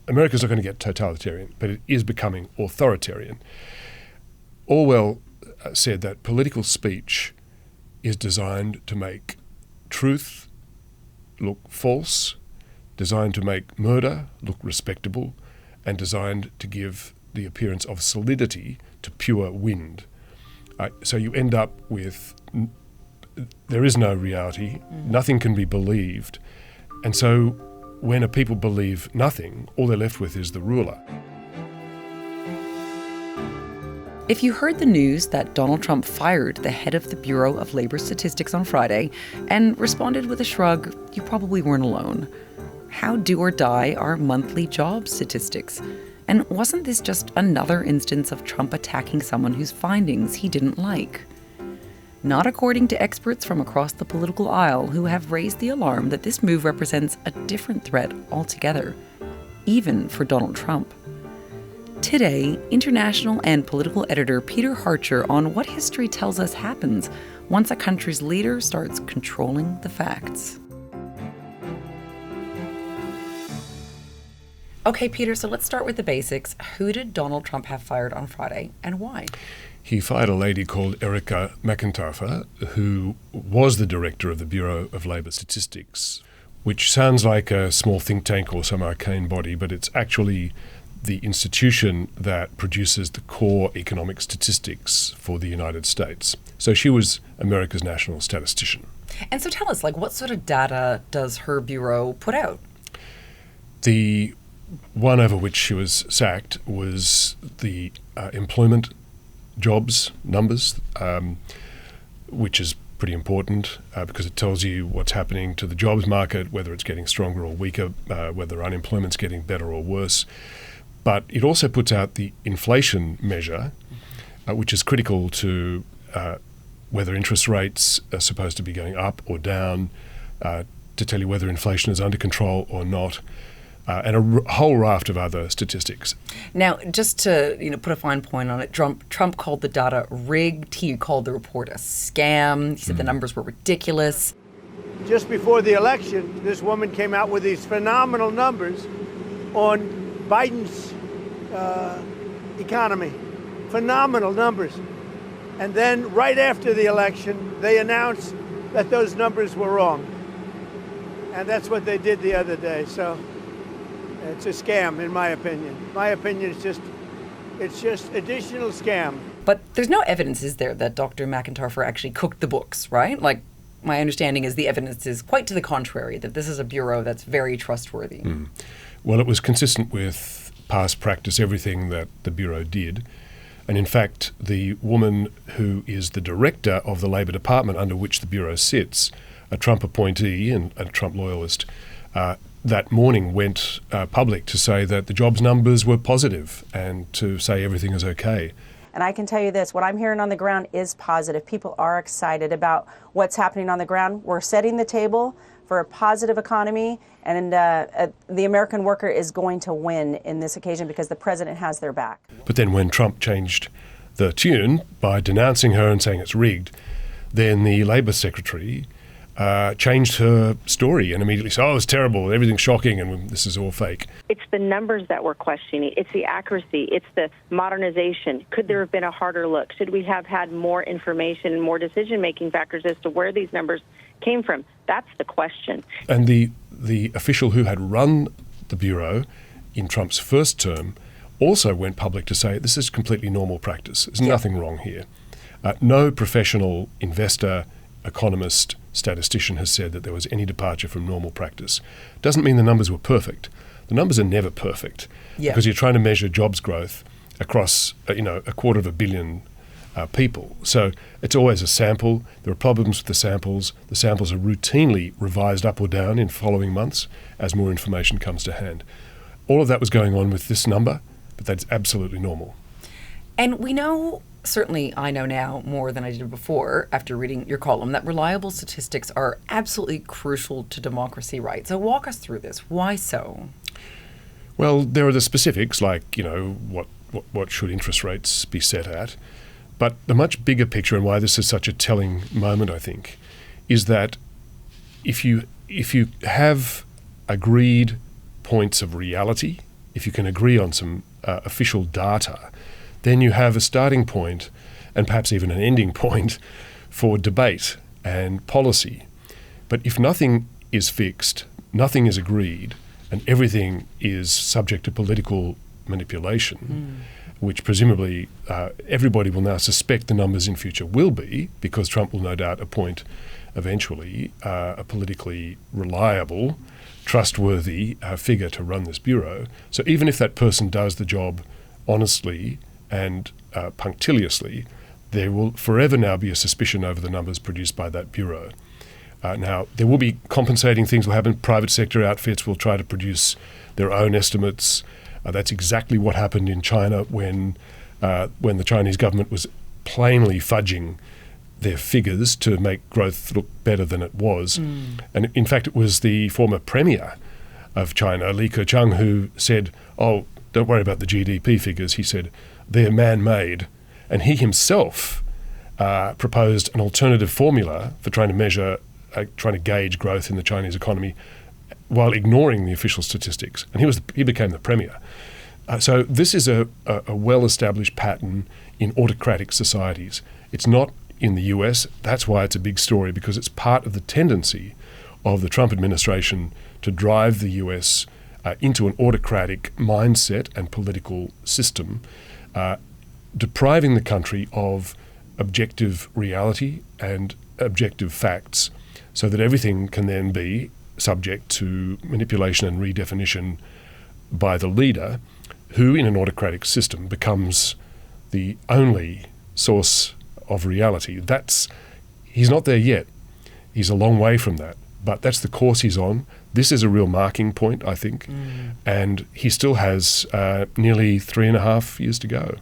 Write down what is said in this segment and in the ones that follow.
America's not going to get totalitarian, but it is becoming authoritarian. Orwell said that political speech is designed to make truth look false, designed to make murder look respectable, and designed to give the appearance of solidity to pure wind. So you end up with there is no reality, nothing can be believed, and so when a people believe nothing, all they're left with is the ruler. If you heard the news that Donald Trump fired the head of the Bureau of Labor Statistics on Friday and responded with a shrug, you probably weren't alone. How do or die are monthly job statistics? And wasn't this just another instance of Trump attacking someone whose findings he didn't like? Not according to experts from across the political aisle who have raised the alarm that this move represents a different threat altogether, even for Donald Trump. Today, international and political editor Peter Hartcher on what history tells us happens once a country's leader starts controlling the facts. Okay, Peter, so let's start with the basics. Who did Donald Trump have fired on Friday and why? He fired a lady called Erica McIntyre, who was the director of the Bureau of Labor Statistics, which sounds like a small think tank or some arcane body, but it's actually the institution that produces the core economic statistics for the United States. So she was America's national statistician. And so tell us, what sort of data does her bureau put out? The one over which she was sacked was the employment jobs numbers, which is pretty important because it tells you what's happening to the jobs market, whether it's getting stronger or weaker, whether unemployment's getting better or worse. But it also puts out the inflation measure, which is critical to whether interest rates are supposed to be going up or down, to tell you whether inflation is under control or not, and a whole raft of other statistics. Now, just to put a fine point on it, Trump called the data rigged. He called the report a scam. He said the numbers were ridiculous. Just before the election, this woman came out with these phenomenal numbers on Biden's economy. Phenomenal numbers. And then right after the election, they announced that those numbers were wrong. And that's what they did the other day. So it's a scam, in my opinion. My opinion is it's just additional scam. But there's no evidence, is there, that Dr. McIntyre actually cooked the books, right? My understanding is the evidence is quite to the contrary, that this is a bureau that's very trustworthy. Well, it was consistent with past practice, everything that the Bureau did. And in fact, the woman who is the director of the Labor Department under which the Bureau sits, a Trump appointee and a Trump loyalist, that morning went public to say that the jobs numbers were positive and to say everything is okay. And I can tell you this, what I'm hearing on the ground is positive. People are excited about what's happening on the ground. We're setting the table for a positive economy, and the American worker is going to win in this occasion because the president has their back. But then when Trump changed the tune by denouncing her and saying it's rigged, then the Labor Secretary changed her story and immediately said, it's terrible, everything's shocking, and this is all fake. It's the numbers that we're questioning. It's the accuracy. It's the modernization. Could there have been a harder look? Should we have had more information and more decision-making factors as to where these numbers came from? That's the question. And the official who had run the Bureau in Trump's first term also went public to say this is completely normal practice. There's nothing wrong here. No professional investor, economist, statistician has said that there was any departure from normal practice. Doesn't mean the numbers were perfect. The numbers are never perfect because you're trying to measure jobs growth across a 250 million people. So it's always a sample. There are problems with the samples. The samples are routinely revised up or down in following months as more information comes to hand. All of that was going on with this number, but that's absolutely normal. And we know, certainly I know now more than I did before after reading your column, that reliable statistics are absolutely crucial to democracy, right? So walk us through this. Why so? Well, there are the specifics like, what should interest rates be set at? But the much bigger picture, and why this is such a telling moment, I think, is that if you have agreed points of reality if you can agree on some official data, then you have a starting point and perhaps even an ending point for debate and policy. But if nothing is fixed, nothing is agreed, and everything is subject to political manipulation, which presumably everybody will now suspect the numbers in future will be, because Trump will no doubt appoint eventually a politically reliable, trustworthy figure to run this bureau. So even if that person does the job honestly and punctiliously, there will forever now be a suspicion over the numbers produced by that bureau. Now, there will be compensating things will happen. Private sector outfits will try to produce their own estimates. That's exactly what happened in China when the Chinese government was plainly fudging their figures to make growth look better than it was. And in fact, it was the former premier of China, Li Keqiang, who said, "Oh, don't worry about the GDP figures." He said, "They're man-made." And he himself proposed an alternative formula for trying to measure, trying to gauge growth in the Chinese economy while ignoring the official statistics. And he became the premier. So this is a well-established pattern in autocratic societies. It's not in the US. That's why it's a big story, because it's part of the tendency of the Trump administration to drive the US into an autocratic mindset and political system, depriving the country of objective reality and objective facts, so that everything can then be subject to manipulation and redefinition by the leader, who in an autocratic system becomes the only source of reality. He's not there yet. He's a long way from that, but that's the course he's on. This is a real marking point, I think, and he still has nearly 3.5 years to go.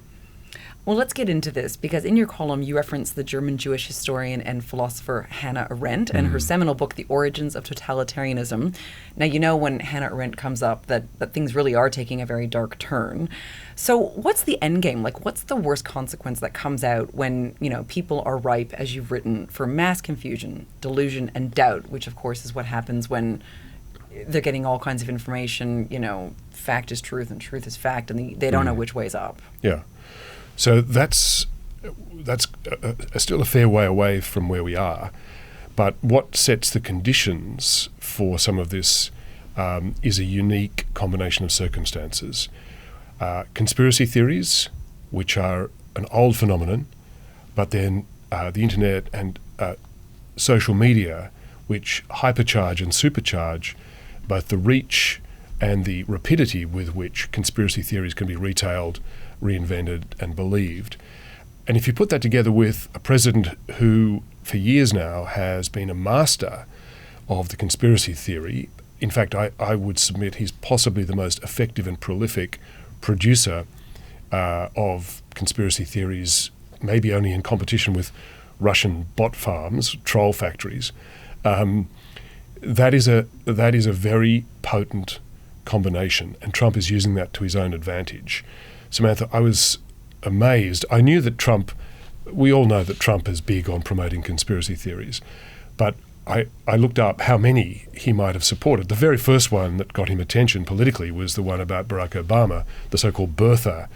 Well, let's get into this, because in your column you reference the German Jewish historian and philosopher Hannah Arendt and her seminal book, The Origins of Totalitarianism. Now, you know when Hannah Arendt comes up that things really are taking a very dark turn. So what's the endgame? Like, what's the worst consequence that comes out when, people are ripe, as you've written, for mass confusion, delusion, and doubt, which of course is what happens when they're getting all kinds of information, fact is truth and truth is fact, and they don't know which way's up. Yeah. So that's still a fair way away from where we are. But what sets the conditions for some of this is a unique combination of circumstances. Conspiracy theories, which are an old phenomenon, but then the internet and social media, which hypercharge and supercharge both the reach and the rapidity with which conspiracy theories can be retailed, reinvented and believed. And if you put that together with a president who for years now has been a master of the conspiracy theory, in fact I would submit he's possibly the most effective and prolific producer of conspiracy theories, maybe only in competition with Russian bot farms, troll factories. That is a very potent combination, and Trump is using that to his own advantage. Samantha, I was amazed. I knew that we all know that Trump is big on promoting conspiracy theories, but I looked up how many he might have supported. The very first one that got him attention politically was the one about Barack Obama, the so-called birther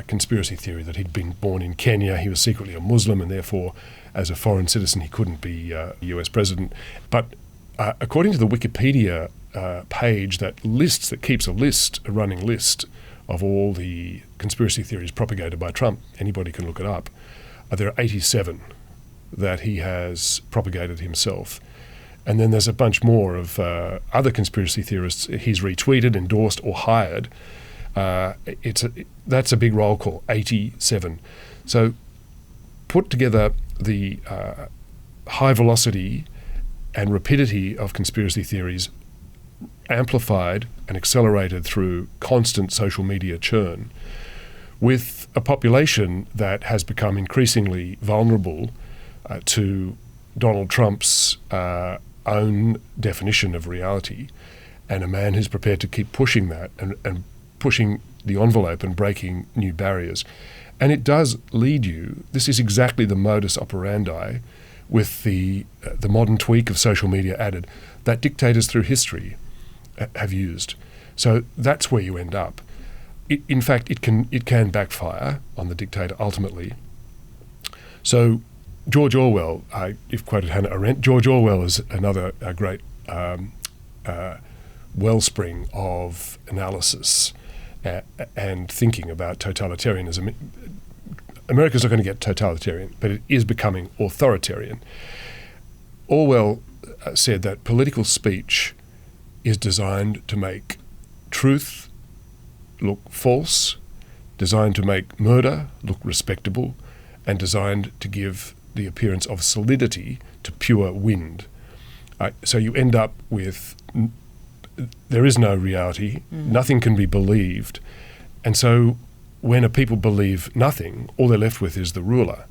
conspiracy theory that he'd been born in Kenya, he was secretly a Muslim, and therefore, as a foreign citizen, he couldn't be US president. But according to the Wikipedia page that keeps a running list of all the conspiracy theories propagated by Trump, anybody can look it up, there are 87 that he has propagated himself. And then there's a bunch more of other conspiracy theorists he's retweeted, endorsed, or hired. That's a big roll call, 87. So put together the high velocity and rapidity of conspiracy theories, amplified and accelerated through constant social media churn, with a population that has become increasingly vulnerable to Donald Trump's own definition of reality, and a man who's prepared to keep pushing that and pushing the envelope and breaking new barriers. And it does lead you, this is exactly the modus operandi with the modern tweak of social media added, that dictators through history have used. So that's where you end up. In fact, it can backfire on the dictator ultimately. So George Orwell, you've quoted Hannah Arendt. George Orwell is another great wellspring of analysis and thinking about totalitarianism. America's not going to get totalitarian, but it is becoming authoritarian. Orwell said that political speech is designed to make truth look false, designed to make murder look respectable, and designed to give the appearance of solidity to pure wind. So you end up with there is no reality, nothing can be believed, and so when a people believe nothing, all they're left with is the ruler.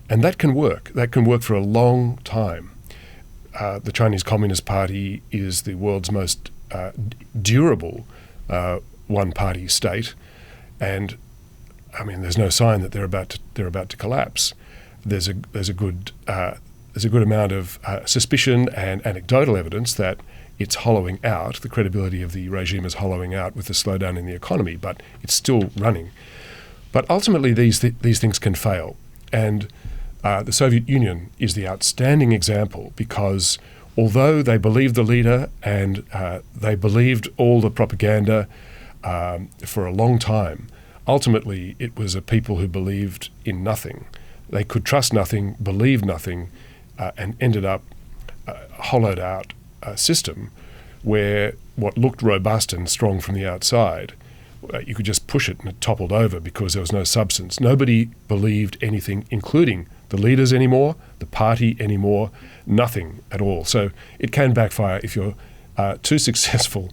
And that can work. That can work for a long time. The Chinese Communist Party is the world's most durable one-party state, and I mean, there's no sign that they're about to collapse. There's a good amount of suspicion and anecdotal evidence that it's hollowing out. The credibility of the regime is hollowing out with the slowdown in the economy, but it's still running. But ultimately, these things can fail, and the Soviet Union is the outstanding example because although they believed the leader and they believed all the propaganda for a long time, ultimately it was a people who believed in nothing. They could trust nothing, believe nothing, and ended up hollowed out a system where what looked robust and strong from the outside, you could just push it and it toppled over because there was no substance. Nobody believed anything, including the leaders anymore, the party anymore, nothing at all. So it can backfire if you're too successful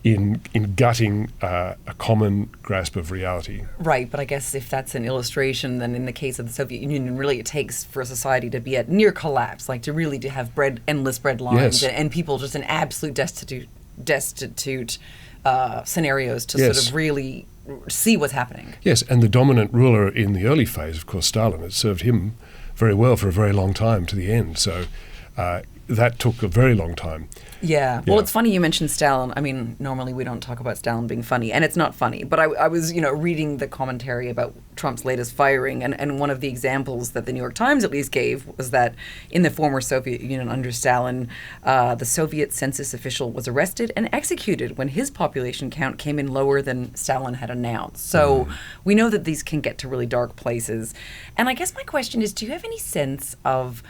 in gutting a common grasp of reality. Right, but I guess if that's an illustration, then in the case of the Soviet Union, really it takes for a society to be at near collapse, like to really to have endless bread lines, Yes. and people just in absolute destitute scenarios to Yes. sort of really see what's happening. Yes, and the dominant ruler in the early phase, of course, Stalin, it served him very well for a very long time to the end. So that took a very long time. Yeah. Well, it's funny you mentioned Stalin. I mean, normally we don't talk about Stalin being funny, and it's not funny. But I was, reading the commentary about Trump's latest firing, and one of the examples that the New York Times at least gave was that in the former Soviet Union under Stalin, the Soviet census official was arrested and executed when his population count came in lower than Stalin had announced. So we know that these can get to really dark places. And I guess my question is, do you have any sense of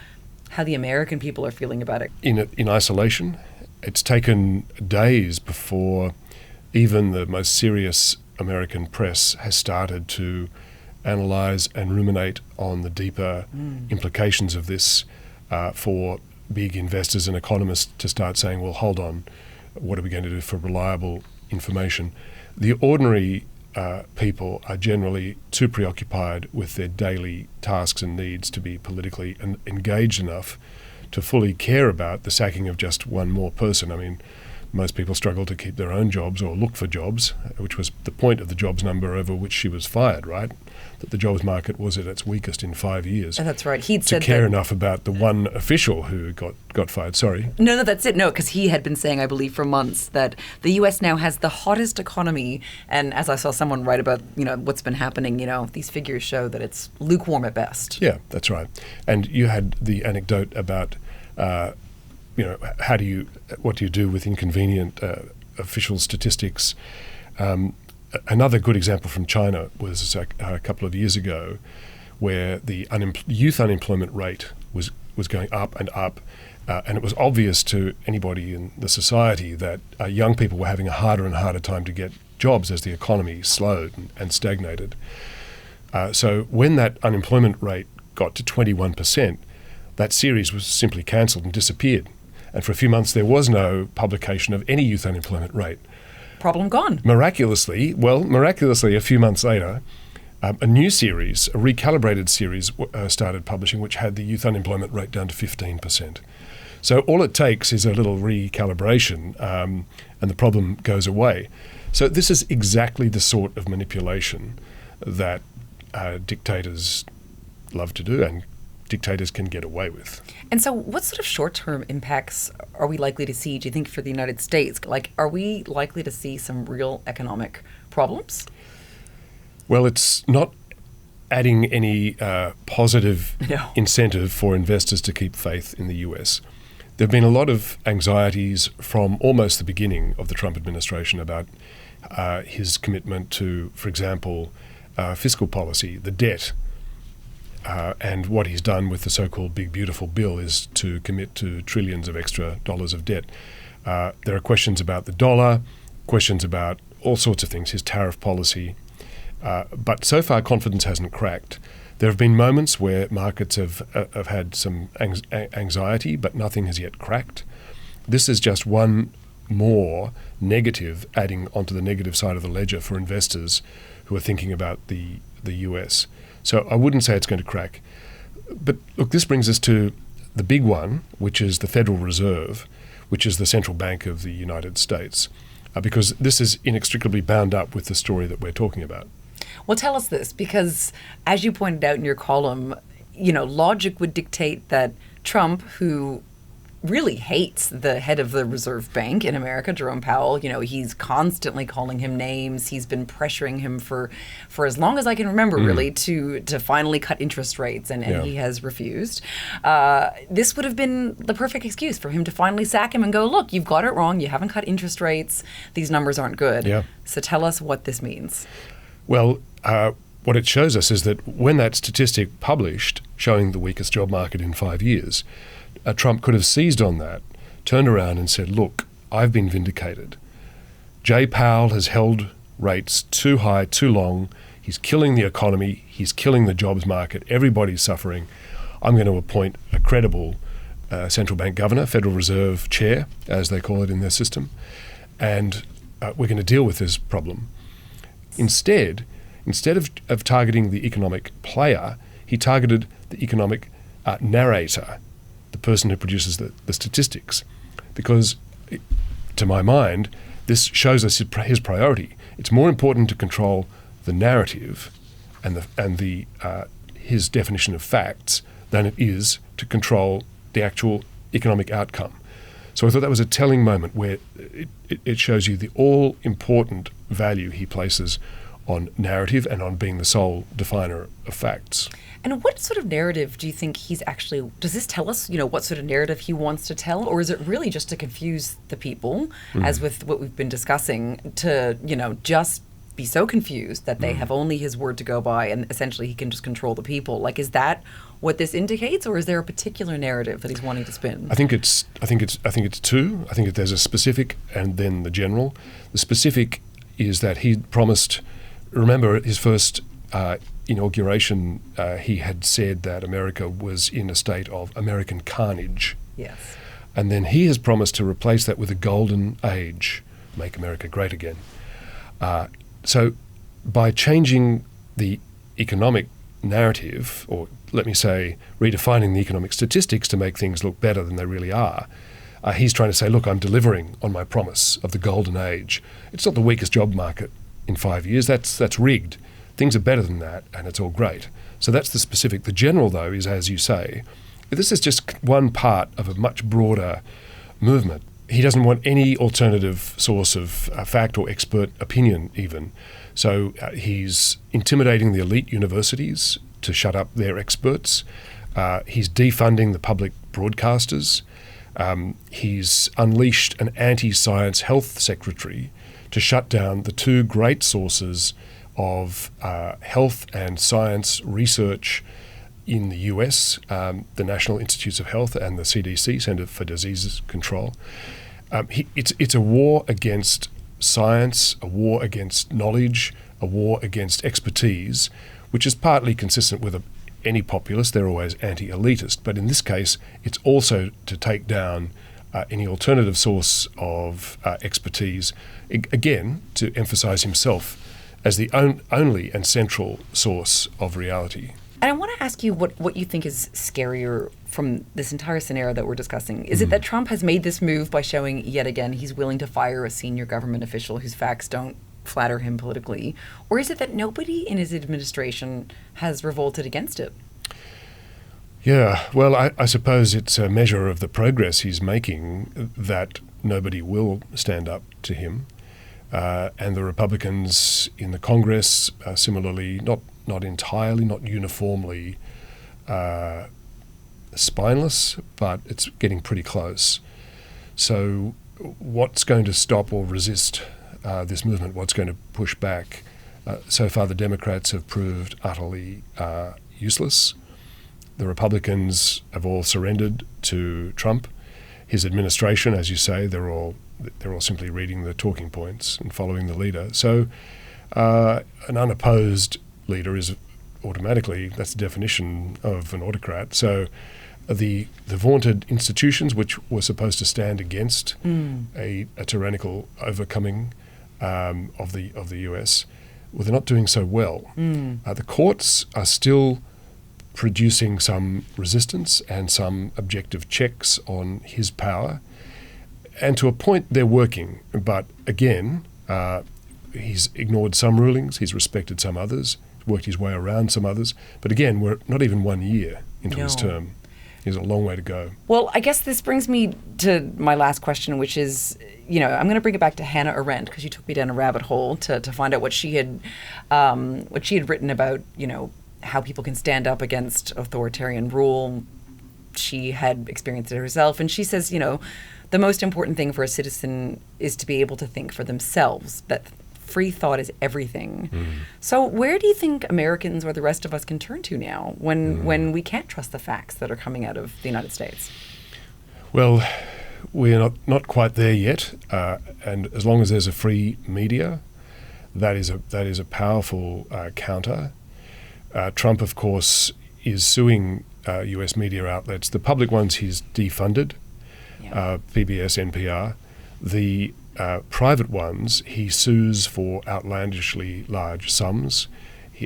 how the American people are feeling about it? In isolation, it's taken days before even the most serious American press has started to analyse and ruminate on the deeper implications of this for big investors and economists to start saying, well, hold on, what are we going to do for reliable information? The ordinary people are generally too preoccupied with their daily tasks and needs to be politically engaged enough to fully care about the sacking of just one more person. I mean, most people struggle to keep their own jobs or look for jobs, which was the point of the jobs number over which she was fired, right? That the jobs market was at its weakest in 5 years. That's right. He'd to said care that, enough about the one official who got fired. Sorry. No, that's it. No, because he had been saying, I believe, for months that the U.S. now has the hottest economy. And as I saw someone write about, what's been happening, these figures show that it's lukewarm at best. Yeah, that's right. And you had the anecdote about, what do you do with inconvenient official statistics? Another good example from China was a couple of years ago, where the youth unemployment rate was going up and up, and it was obvious to anybody in the society that young people were having a harder and harder time to get jobs as the economy slowed and stagnated. So when that unemployment rate got to 21%, that series was simply cancelled and disappeared. And for a few months there was no publication of any youth unemployment rate. Problem gone. Miraculously, a few months later, a new series, a recalibrated series, started publishing, which had the youth unemployment rate down to 15%. So all it takes is a little recalibration, and the problem goes away. So this is exactly the sort of manipulation that dictators love to do and dictators can get away with. And so what sort of short-term impacts are we likely to see, do you think, for the United States? Like, are we likely to see some real economic problems? Well, it's not adding any positive incentive for investors to keep faith in the US. There have been a lot of anxieties from almost the beginning of the Trump administration about his commitment to, for example, fiscal policy, the debt. And what he's done with the so-called Big Beautiful Bill is to commit to trillions of extra dollars of debt. There are questions about the dollar, questions about all sorts of things, his tariff policy. But so far, confidence hasn't cracked. There have been moments where markets have had some anxiety, but nothing has yet cracked. This is just one more negative adding onto the negative side of the ledger for investors who are thinking about the US. So I wouldn't say it's going to crack. But look, this brings us to the big one, which is the Federal Reserve, which is the central bank of the United States, because this is inextricably bound up with the story that we're talking about. Well, tell us this, because as you pointed out in your column, logic would dictate that Trump, who really hates the head of the Reserve Bank in America, Jerome Powell, he's constantly calling him names. He's been pressuring him for as long as I can remember, really, to finally cut interest rates, and he has refused. This would have been the perfect excuse for him to finally sack him and go, look, you've got it wrong. You haven't cut interest rates. These numbers aren't good. Yeah. So tell us what this means. Well, what it shows us is that when that statistic published showing the weakest job market in 5 years, Trump could have seized on that, turned around and said, look, I've been vindicated. Jay Powell has held rates too high, too long. He's killing the economy. He's killing the jobs market. Everybody's suffering. I'm going to appoint a credible central bank governor, Federal Reserve chair, as they call it in their system, and we're going to deal with this problem. Instead of targeting the economic player, he targeted the economic narrator, the person who produces the statistics. Because, to my mind, this shows us his priority. It's more important to control the narrative and his definition of facts than it is to control the actual economic outcome. So I thought that was a telling moment where it shows you the all-important value he places on narrative and on being the sole definer of facts. And what sort of narrative do you think does this tell us, what sort of narrative he wants to tell? Or is it really just to confuse the people, as with what we've been discussing, to, just be so confused that they have only his word to go by and essentially he can just control the people? Like, is that what this indicates, or is there a particular narrative that he's wanting to spin? I think it's two. I think there's a specific and then the general. The specific is that he promised, remember his first inauguration, he had said that America was in a state of American carnage. Yes. And then he has promised to replace that with a golden age, make America great again. So by changing the economic narrative, or let me say, redefining the economic statistics to make things look better than they really are, he's trying to say, look, I'm delivering on my promise of the golden age. It's not the weakest job market in 5 years. That's rigged. Things are better than that, and it's all great. So that's the specific. The general, though, is, as you say, this is just one part of a much broader movement. He doesn't want any alternative source of fact or expert opinion even. So he's intimidating the elite universities to shut up their experts. He's defunding the public broadcasters. He's unleashed an anti-science health secretary to shut down the two great sources of health and science research in the US, the National Institutes of Health and the CDC, Center for Disease Control. It's a war against science, a war against knowledge, a war against expertise, which is partly consistent with any populist. They're always anti-elitist. But in this case, it's also to take down any alternative source of expertise, again, to emphasize himself as the only and central source of reality. And I want to ask you what you think is scarier from this entire scenario that we're discussing. Is it that Trump has made this move by showing yet again he's willing to fire a senior government official whose facts don't flatter him politically? Or is it that nobody in his administration has revolted against it? Yeah, well, I suppose it's a measure of the progress he's making that nobody will stand up to him. And the Republicans in the Congress are similarly not entirely, not uniformly spineless, but it's getting pretty close. So what's going to stop or resist this movement? What's going to push back? So far the Democrats have proved utterly useless. The Republicans have all surrendered to Trump. His administration, as you say, they're all simply reading the talking points and following the leader. So an unopposed leader is automatically, that's the definition of an autocrat. So the vaunted institutions which were supposed to stand against a tyrannical overcoming of the US, well, they're not doing so well. The courts are still producing some resistance and some objective checks on his power. And to a point, they're working. But again, he's ignored some rulings, he's respected some others, worked his way around some others. But again, we're not even 1 year into his term. He has a long way to go. Well, I guess this brings me to my last question, which is, I'm going to bring it back to Hannah Arendt, because you took me down a rabbit hole to find out what she had written about, how people can stand up against authoritarian rule. She had experienced it herself, and she says, the most important thing for a citizen is to be able to think for themselves, that free thought is everything. So where do you think Americans or the rest of us can turn to now when we can't trust the facts that are coming out of the United States? Well, we're not quite there yet, and as long as there's a free media, that is a powerful counter. Trump, of course, is suing US media outlets. The public ones he's defunded, PBS, NPR. The private ones he sues for outlandishly large sums.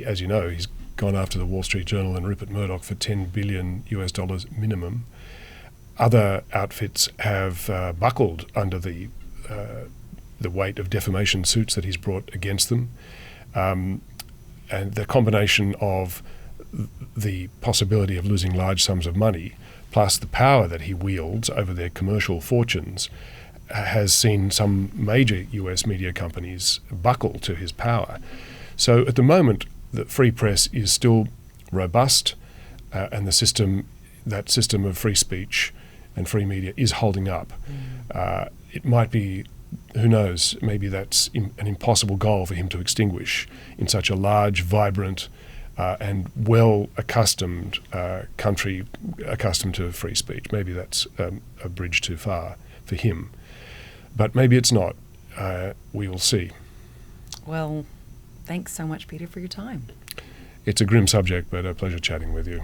As you know, he's gone after the Wall Street Journal and Rupert Murdoch for $10 billion minimum. Other outfits have buckled under the weight of defamation suits that he's brought against them. And the combination of the possibility of losing large sums of money plus the power that he wields over their commercial fortunes has seen some major US media companies buckle to his power. So at the moment, the free press is still robust, and that system of free speech and free media is holding up. It might be, who knows, maybe that's an impossible goal for him to extinguish in such a large, vibrant, and well-accustomed country accustomed to free speech. Maybe that's a bridge too far for him. But maybe it's not. We will see. Well, thanks so much, Peter, for your time. It's a grim subject, but a pleasure chatting with you.